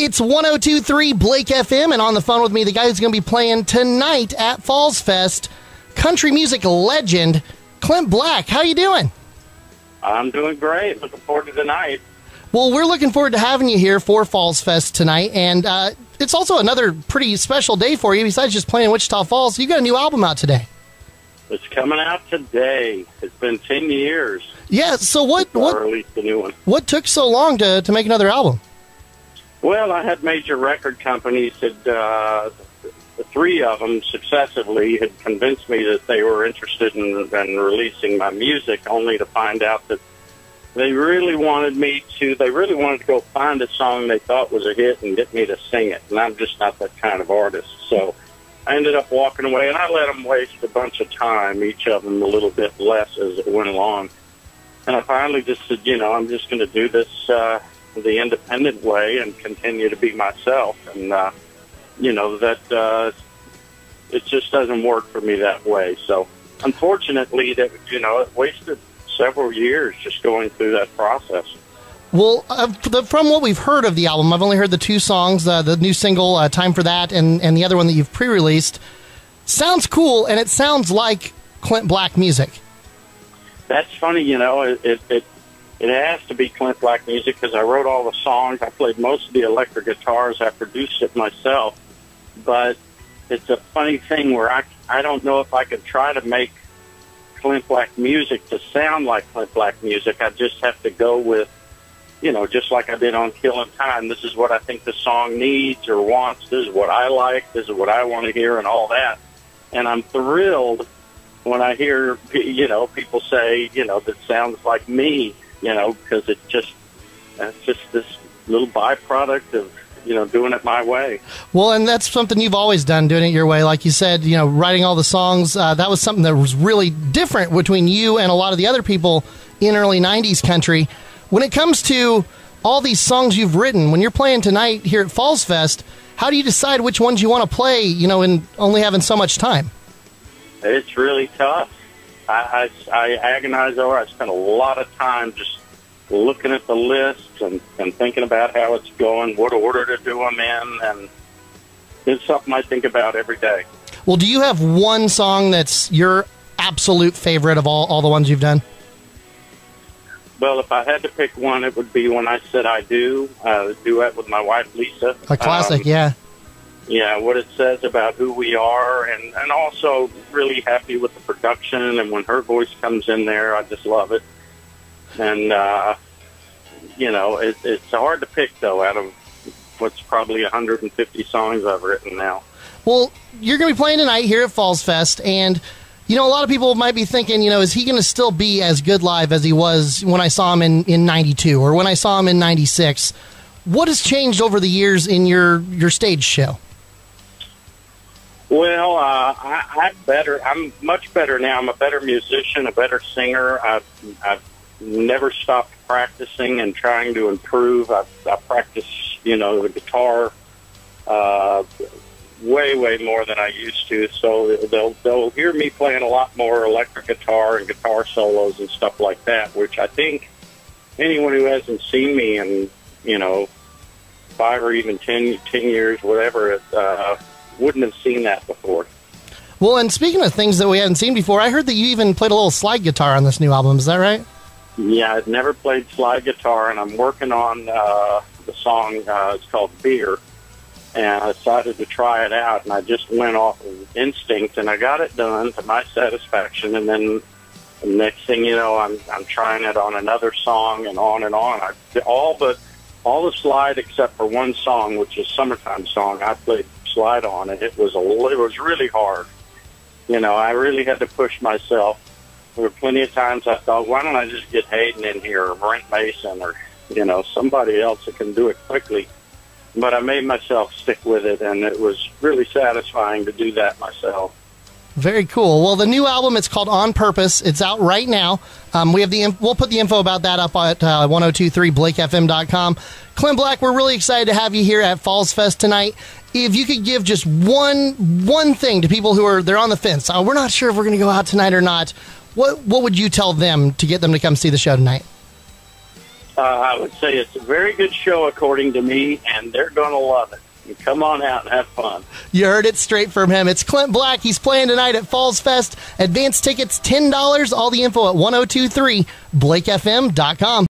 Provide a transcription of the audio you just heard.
It's 102.3 Blake FM, and on the phone with me, the guy who's going to be playing tonight at Falls Fest, country music legend, Clint Black. How you doing? I'm doing great. Looking forward to tonight. Well, we're looking forward to having you here for Falls Fest tonight, and it's also another pretty special day for you. Besides just playing Wichita Falls, you got a new album out today. It's coming out today. It's been 10 years. Yeah, so what released the new one. What took so long to make another album? Well, I had major record companies that the three of them successively had convinced me that they were interested in releasing my music, only to find out that they really wanted to go find a song they thought was a hit and get me to sing it. And I'm just not that kind of artist. So I ended up walking away, and I let them waste a bunch of time, each of them a little bit less as it went along. And I finally just said, I'm just going to do this the independent way and continue to be myself. And, that it just doesn't work for me that way. So unfortunately, it wasted several years just going through that process. Well, from what we've heard of the album, I've only heard the two songs, the new single, Time for That, and the other one that you've pre-released. Sounds cool, and it sounds like Clint Black music. That's funny, it has to be Clint Black music because I wrote all the songs. I played most of the electric guitars. I produced it myself. But it's a funny thing where I don't know if I could try to make Clint Black music to sound like Clint Black music. I just have to go with, just like I did on Killing Time. This is what I think the song needs or wants. This is what I like. This is what I want to hear and all that. And I'm thrilled when I hear, people say, that sounds like me, because it's just this little byproduct of, doing it my way. Well, and that's something you've always done, doing it your way. Like you said, writing all the songs, that was something that was really different between you and a lot of the other people in early 90s country. When it comes to all these songs you've written, when you're playing tonight here at Falls Fest, how do you decide which ones you want to play, in only having so much time? It's really tough. I agonize over it. I spend a lot of time just looking at the list and thinking about how it's going, what order to do them in, and it's something I think about every day. Well, do you have one song that's your absolute favorite of all the ones you've done? Well, if I had to pick one, it would be When I Said I Do, the duet with my wife, Lisa. A classic, yeah. Yeah, what it says about who we are, and also really happy with the production, and when her voice comes in there, I just love it. And, it's hard to pick, though, out of what's probably 150 songs I've written now. Well, you're going to be playing tonight here at Falls Fest, and, a lot of people might be thinking, is he going to still be as good live as he was when I saw him in 92 or when I saw him in 96? What has changed over the years in your stage show? Well, I'm much better now. I'm a better musician, a better singer. I've never stopped practicing and trying to improve. I practice, the guitar way more than I used to. So they'll hear me playing a lot more electric guitar and guitar solos and stuff like that, which I think anyone who hasn't seen me in, 5 or even 10 years, whatever, wouldn't have seen that before. Well, and speaking of things that we hadn't seen before, I heard that you even played a little slide guitar on this new album. Is that right? Yeah, I've never played slide guitar, and I'm working on the song. It's called Beer, and I decided to try it out, and I just went off of instinct, and I got it done to my satisfaction, and then the next thing you know, I'm trying it on another song and on and on. All the slide except for one song, which is Summertime Song, I played slide on it. It was really hard. I really had to push myself. There were plenty of times I thought, why don't I just get Hayden in here or Brent Mason or somebody else that can do it quickly. But I made myself stick with it, and it was really satisfying to do that myself. Very cool. Well, the new album, it's called On Purpose. It's out right now. We'll put the info about that up at 1023blakefm.com. Clint Black, we're really excited to have you here at Falls Fest tonight. If you could give just one thing to people who they're on the fence, we're not sure if we're going to go out tonight or not, what would you tell them to get them to come see the show tonight? I would say it's a very good show according to me, and they're going to love it. You come on out and have fun. You heard it straight from him. It's Clint Black. He's playing tonight at Falls Fest. Advance tickets $10. All the info at 1023blakefm.com.